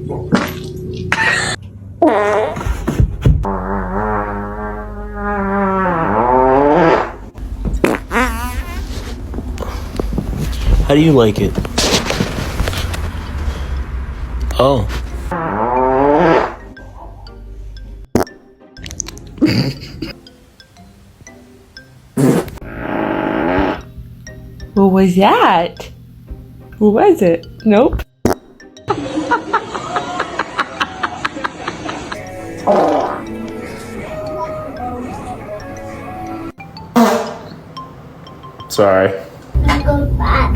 How do you like it? Oh. What was that? What was it? Nope. Sorry. Go back.